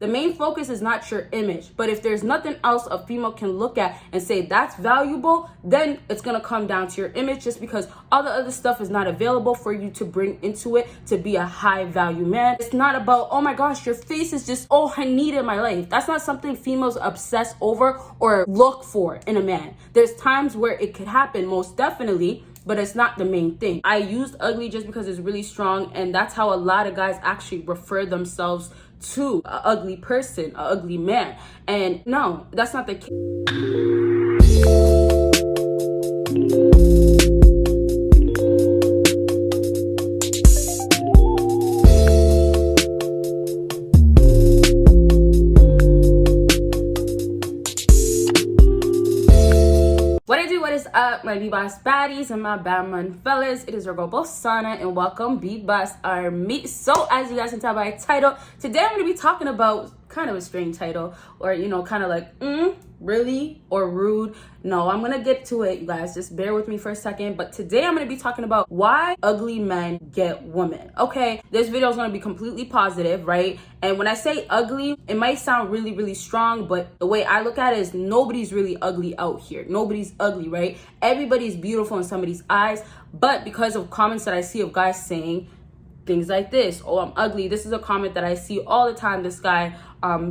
The main focus is not your image, but if there's nothing else a female can look at and say that's valuable, then it's gonna come down to your image, just because all the other stuff is not available for you to bring into it to be a high value man. It's not about, oh my gosh, your face is just, oh, I need it in my life. That's not something females obsess over or look for in a man. There's times where it could happen, most definitely, but it's not the main thing. I used ugly just because it's really strong, and that's how a lot of guys actually refer themselves to an ugly person, an ugly man. And no, that's not the case. What is up, my BBossBaddies and my Batman fellas? It is your girl Bosana, and welcome BBossArmy. So as you guys can tell by the title, today I'm going to be talking about kind of a strange title, or kind of like really or rude. No, I'm gonna get to it, you guys. Just bear with me for a second. But today I'm gonna be talking about why ugly men get women. Okay, this video is gonna be completely positive, right? And when I say ugly, it might sound really, really strong, but the way I look at it is nobody's really ugly out here. Nobody's ugly, right? Everybody's beautiful in somebody's eyes, but because of comments that I see of guys saying things like this, oh, I'm ugly. This is a comment that I see all the time. This guy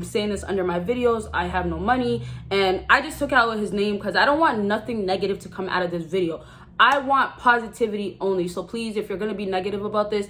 saying this under my videos, I have no money, and I just took out his name because I don't want nothing negative to come out of this video. I want positivity only. So please, if you're gonna be negative about this,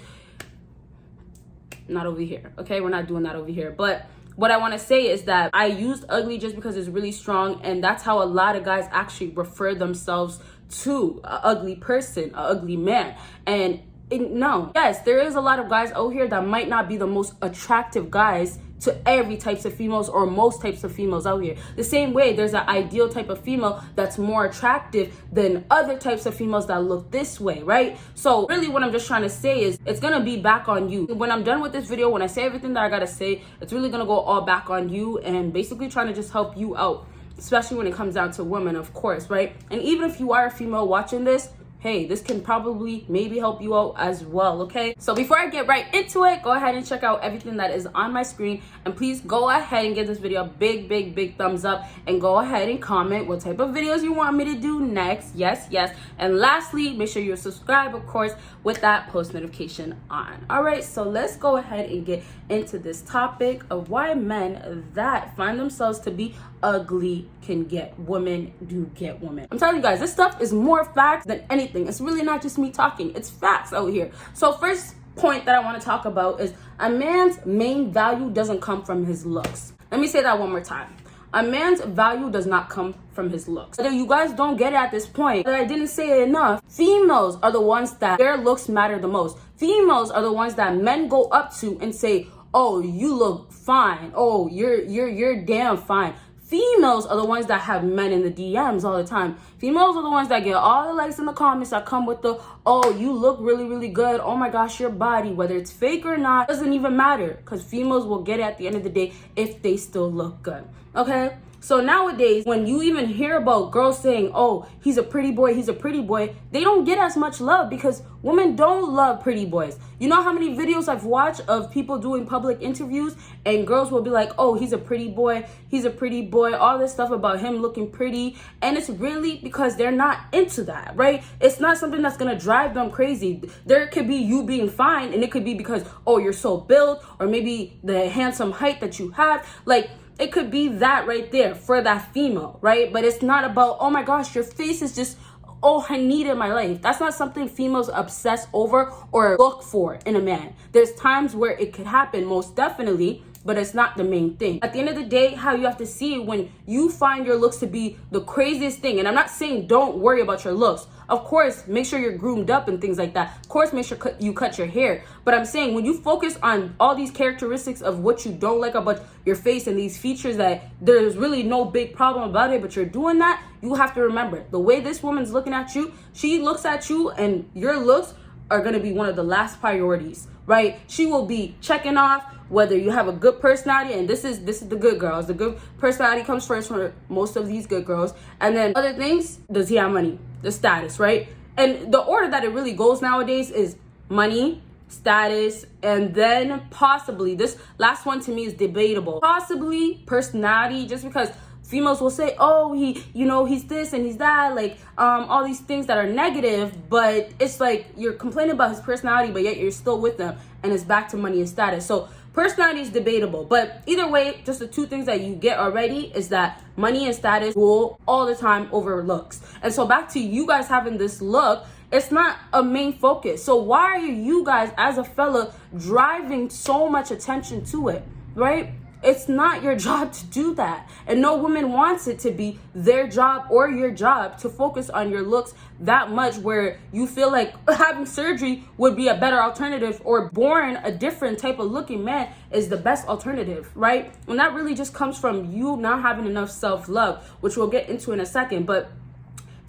not over here, okay? We're not doing that over here. But what I want to say is that I used ugly just because it's really strong, and that's how a lot of guys actually refer themselves to an ugly person, an ugly man. And no, yes, there is a lot of guys out here that might not be the most attractive guys to every types of females, or most types of females out here. The same way there's an ideal type of female that's more attractive than other types of females that look this way, right? So really what I'm just trying to say is it's gonna be back on you. When I'm done with this video, when I say everything that I gotta say, it's really gonna go all back on you, and basically trying to just help you out, especially when it comes down to women, of course, right? And even if you are a female watching this, hey, this can probably maybe help you out as well, okay? So before I get right into it, go ahead and check out everything that is on my screen, and please go ahead and give this video a big thumbs up, and go ahead and comment what type of videos you want me to do next. Yes, and lastly, make sure you subscribe, of course, with that post notification on. All right, so let's go ahead and get into this topic of why men that find themselves to be ugly can get women, do get women. I'm telling you guys, this stuff is more facts than anything. It's really not just me talking, it's facts out here. So first point that I want to talk about is a man's main value doesn't come from his looks. Let me say that one more time. A man's value does not come from his looks. If you guys don't get it at this point, that I didn't say it enough, females are the ones that their looks matter the most. Females are the ones that men go up to and say, oh, you look fine. Oh, you're damn fine. Females are the ones that have men in the DMs all the time. Females are the ones that get all the likes in the comments that come with the, oh, you look really good. Oh my gosh, your body, whether it's fake or not, doesn't even matter, because females will get it at the end of the day if they still look good, okay? So nowadays, when you even hear about girls saying, oh, he's a pretty boy, they don't get as much love because women don't love pretty boys. You know how many videos I've watched of people doing public interviews and girls will be like, oh, he's a pretty boy, all this stuff about him looking pretty. And it's really because they're not into that, right? It's not something that's gonna drive them crazy. There could be you being fine, and it could be because, oh, you're so built, or maybe the handsome height that you have. Like, it could be that right there for that female, right? But it's not about, oh my gosh, your face is just, oh, I need it in my life. That's not something females obsess over or look for in a man. There's times where it could happen, most definitely, but it's not the main thing. At the end of the day, how you have to see it, when you find your looks to be the craziest thing, and I'm not saying don't worry about your looks. Of course, make sure you're groomed up and things like that. Of course, make sure you cut your hair. But I'm saying when you focus on all these characteristics of what you don't like about your face and these features that there's really no big problem about it, but you're doing that, you have to remember the way this woman's looking at you, she looks at you, and your looks are going to be one of the last priorities, right? She will be checking off whether you have a good personality, and this is the good girls. The good personality comes first for most of these good girls, and then other things, does he have money, the status, right? And the order that it really goes nowadays is money, status, and then possibly, this last one to me is debatable, possibly personality, just because females will say, oh, he's this and he's that, like all these things that are negative, but it's like you're complaining about his personality, but yet you're still with them, and it's back to money and status. So personality is debatable, but either way, just the two things that you get already is that money and status rule all the time over looks. And so back to you guys having this look, it's not a main focus. So why are you guys as a fella driving so much attention to it, right? It's not your job to do that. And no woman wants it to be their job or your job to focus on your looks that much, where you feel like having surgery would be a better alternative, or born a different type of looking man is the best alternative, right? And that really just comes from you not having enough self-love, which we'll get into in a second. But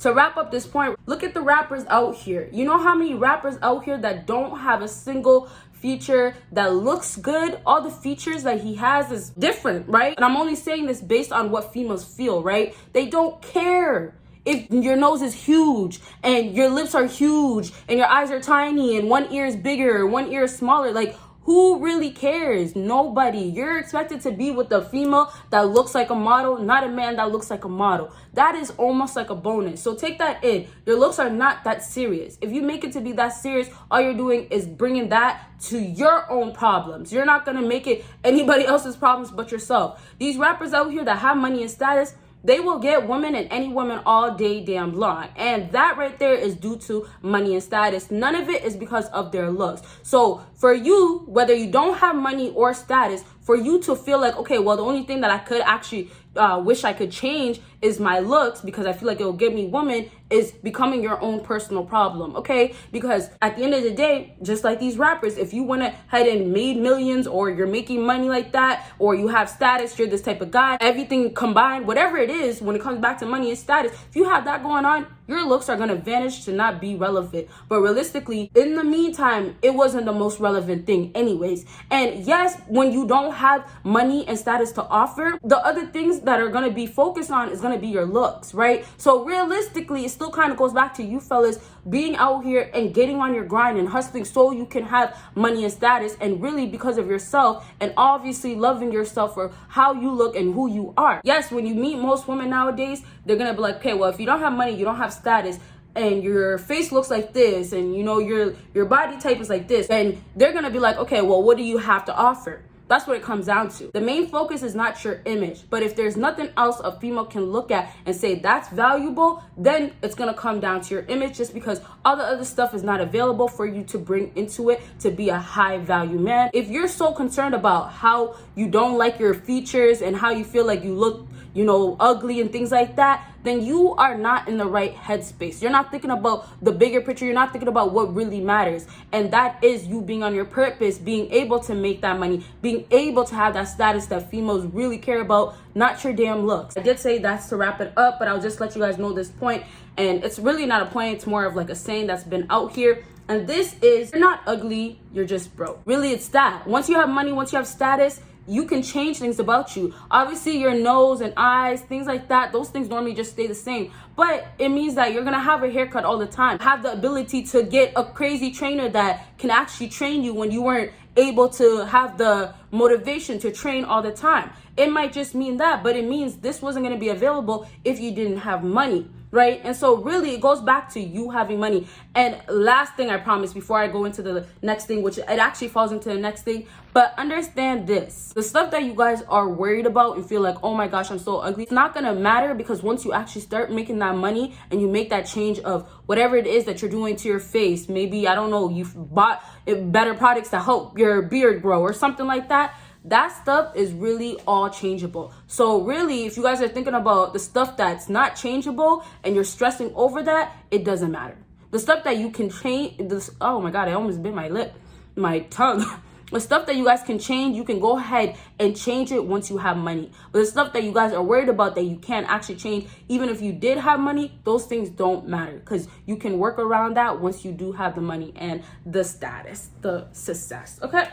to wrap up this point, look at the rappers out here. You know how many rappers out here that don't have a single feature that looks good? All the features that he has is different, right? And I'm only saying this based on what females feel, right? They don't care if your nose is huge and your lips are huge and your eyes are tiny and one ear is bigger, one ear is smaller. Like, who really cares? Nobody. You're expected to be with a female that looks like a model, not a man that looks like a model. That is almost like a bonus. So take that in. Your looks are not that serious. If you make it to be that serious, all you're doing is bringing that to your own problems. You're not going to make it anybody else's problems but yourself. These rappers out here that have money and status, they will get women and any woman all day damn long. And that right there is due to money and status. None of it is because of their looks. So for you, whether you don't have money or status, for you to feel like, okay, well, the only thing that I could actually wish I could change is my looks, because I feel like it will get me woman, is becoming your own personal problem, okay? Because at the end of the day, just like these rappers, if you went ahead and made millions, or you're making money like that, or you have status, you're this type of guy, everything combined, whatever it is, when it comes back to money and status, if you have that going on, your looks are going to vanish to not be relevant. But realistically, in the meantime, it wasn't the most relevant thing anyways. And yes, when you don't have money and status to offer, the other things that are going to be focused on is going to be your looks, right? So realistically, it still kind of goes back to you fellas being out here and getting on your grind and hustling so you can have money and status, and really because of yourself, and obviously loving yourself for how you look and who you are. Yes, when you meet most women nowadays, they're going to be like, okay, well, if you don't have money, you don't have status, and your face looks like this, and you know your body type is like this, and they're gonna be like, okay, well, what do you have to offer? That's what it comes down to. The main focus is not your image, but if there's nothing else a female can look at and say that's valuable, then it's gonna come down to your image, just because all the other stuff is not available for you to bring into it to be a high value man. If you're so concerned about how you don't like your features and how you feel like you look, you know, ugly and things like that, then you are not in the right headspace. You're not thinking about the bigger picture. You're not thinking about what really matters. And that is you being on your purpose, being able to make that money, being able to have that status that females really care about, not your damn looks. I did say that's to wrap it up, but I'll just let you guys know this point. And it's really not a point. It's more of like a saying that's been out here. And this is, you're not ugly, you're just broke. Really, it's that. Once you have money, once you have status, you can change things about you. Obviously, your nose and eyes, things like that, those things normally just stay the same. But it means that you're gonna have a haircut all the time. Have the ability to get a crazy trainer that can actually train you when you weren't able to have the motivation to train all the time. It might just mean that, but it means this wasn't gonna be available if you didn't have money, right? And so really it goes back to you having money. And last thing I promise before I go into the next thing, which it actually falls into the next thing, but understand this, the stuff that you guys are worried about and feel like, oh my gosh, I'm so ugly, it's not gonna matter, because once you actually start making that money and you make that change of whatever it is that you're doing to your face, maybe, I don't know, you've bought better products to help your beard grow or something like that, that stuff is really all changeable. So really, if you guys are thinking about the stuff that's not changeable and you're stressing over that, it doesn't matter. The stuff that you can change, this, oh my God, I almost bit my tongue. The stuff that you guys can change, you can go ahead and change it once you have money. But the stuff that you guys are worried about that you can't actually change, even if you did have money, those things don't matter, because you can work around that once you do have the money and the status, the success, okay?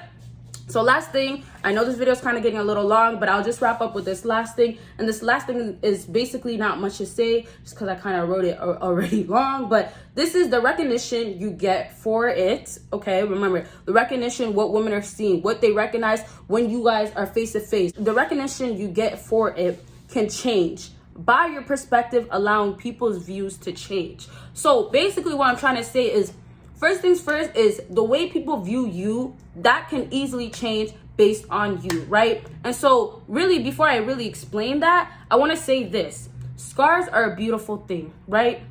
So last thing, I know this video is kind of getting a little long, but I'll just wrap up with this last thing. And this last thing is basically not much to say, just because I kind of wrote it already long. But this is the recognition you get for it, okay? Remember, the recognition, what women are seeing, what they recognize when you guys are face to face. The recognition you get for it can change by your perspective, allowing people's views to change. So basically what I'm trying to say is, first things first is the way people view you, that can easily change based on you, right? And so really, before I really explain that, I want to say this. Scars are a beautiful thing, right?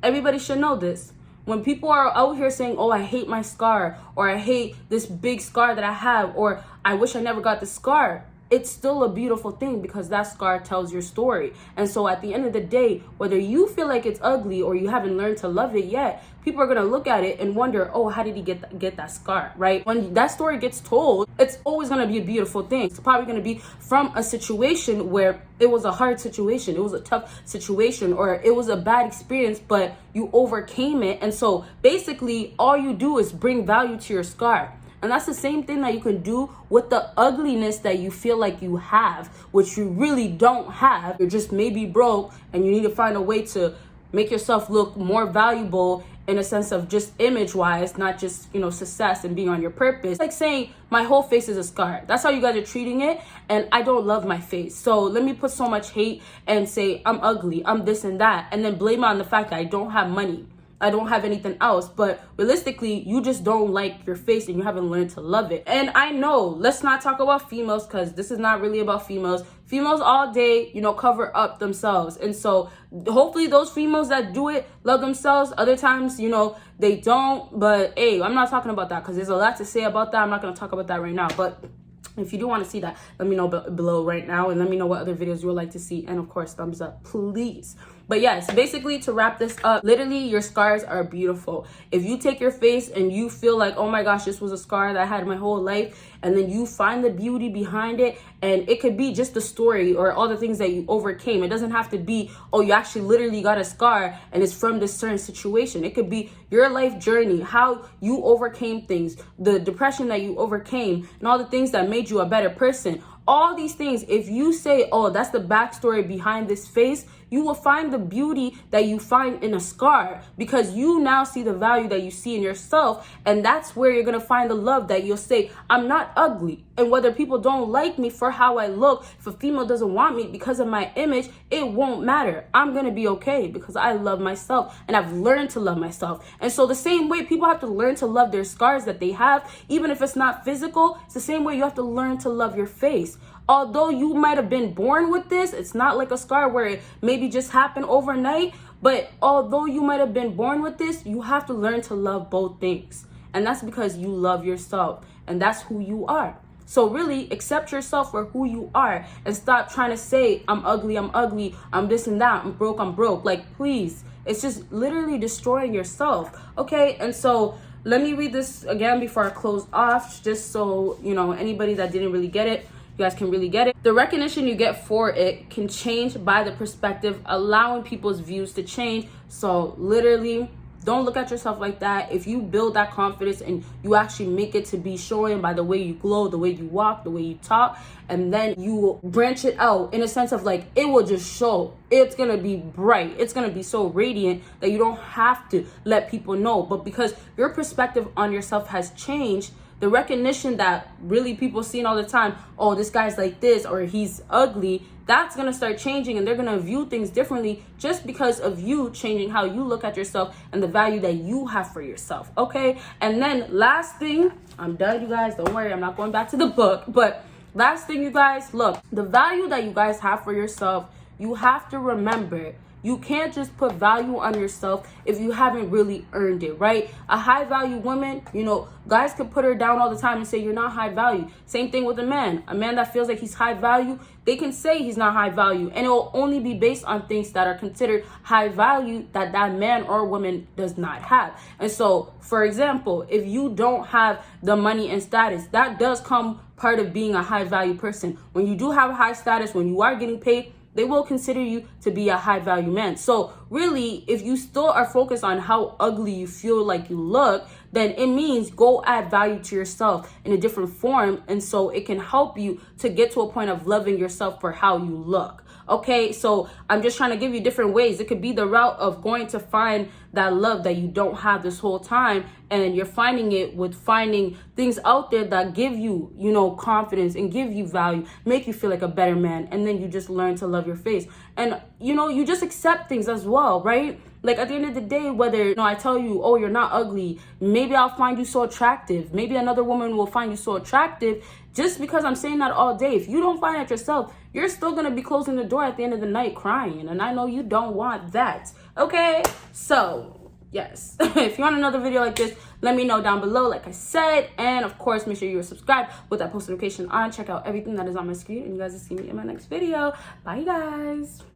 Everybody should know this. When people are out here saying, oh, I hate my scar, or I hate this big scar that I have, or I wish I never got the scar, it's still a beautiful thing because that scar tells your story. And so at the end of the day, whether you feel like it's ugly or you haven't learned to love it yet, people are going to look at it and wonder, oh, how did he get that scar, right? When that story gets told, it's always going to be a beautiful thing. It's probably going to be from a situation where it was a hard situation, it was a tough situation, or it was a bad experience, but you overcame it. And so basically all you do is bring value to your scar. And that's the same thing that you can do with the ugliness that you feel like you have, which you really don't have. You're just maybe broke and you need to find a way to make yourself look more valuable in a sense of just image wise, not just, success and being on your purpose. It's like saying my whole face is a scar. That's how you guys are treating it. And I don't love my face. So let me put so much hate and say I'm ugly, I'm this and that, and then blame it on the fact that I don't have money, I don't have anything else. But realistically, you just don't like your face and you haven't learned to love it. And I know, let's not talk about females because this is not really about females. Females all day, cover up themselves. And so hopefully those females that do it love themselves. Other times, they don't. But hey, I'm not talking about that because there's a lot to say about that. I'm not going to talk about that right now. But if you do want to see that, let me know below right now, and let me know what other videos you would like to see. And of course, thumbs up, please. But yes, basically to wrap this up, literally your scars are beautiful. If you take your face and you feel like, oh my gosh, this was a scar that I had my whole life, and then you find the beauty behind it, and it could be just the story or all the things that you overcame. It doesn't have to be, oh, you actually literally got a scar and it's from this certain situation. It could be your life journey, how you overcame things, the depression that you overcame, and all the things that made you a better person. All these things, if you say, oh, that's the backstory behind this face, you will find the beauty that you find in a scar because you now see the value that you see in yourself. And that's where you're going to find the love that you'll say, I'm not ugly. And whether people don't like me for how I look, if a female doesn't want me because of my image, it won't matter. I'm going to be okay because I love myself and I've learned to love myself. And so the same way people have to learn to love their scars that they have, even if it's not physical, it's the same way you have to learn to love your face. Although you might have been born with this, it's not like a scar where it maybe just happened overnight. But although you might have been born with this, you have to learn to love both things. And that's because you love yourself and that's who you are. So really accept yourself for who you are and stop trying to say, I'm ugly, I'm this and that, I'm broke. Like, please, it's just literally destroying yourself. Okay, and so let me read this again before I close off, just so, anybody that didn't really get it, you guys can really get it. The recognition you get for it can change by the perspective, allowing people's views to change. So literally, don't look at yourself like that. If you build that confidence and you actually make it to be showing by the way you glow, the way you walk, the way you talk, and then you branch it out in a sense of like, it will just show. It's going to be bright. It's going to be so radiant that you don't have to let people know. But because your perspective on yourself has changed, the recognition that really people seeing all the time, oh, this guy's like this or he's ugly, that's going to start changing and they're going to view things differently just because of you changing how you look at yourself and the value that you have for yourself. Okay. And then last thing, I'm done, you guys. Don't worry. I'm not going back to the book. But last thing, you guys, look, the value that you guys have for yourself, you have to remember. You can't just put value on yourself if you haven't really earned it, right? A high value woman, guys could put her down all the time and say you're not high value. Same thing with a man. A man that feels like he's high value, they can say he's not high value. And it will only be based on things that are considered high value that man or woman does not have. And so, for example, if you don't have the money and status, that does come part of being a high value person. When you do have a high status, when you are getting paid, they will consider you to be a high value man. So really, if you still are focused on how ugly you feel like you look, then it means go add value to yourself in a different form. And so it can help you to get to a point of loving yourself for how you look. Okay, so I'm just trying to give you different ways. It could be the route of going to find that love that you don't have this whole time, and you're finding it with finding things out there that give you, you know, confidence and give you value, make you feel like a better man, and then you just learn to love your face. And, you know, you just accept things as well, right? Like at the end of the day, whether, you know, I tell you, oh, you're not ugly, maybe I'll find you so attractive, maybe another woman will find you so attractive. Just because I'm saying that all day, if you don't find it yourself, you're still going to be closing the door at the end of the night crying. And I know you don't want that. Okay? So, yes. If you want another video like this, let me know down below, like I said. And, of course, make sure you are subscribed with that post notification on. Check out everything that is on my screen. And you guys will see me in my next video. Bye, guys.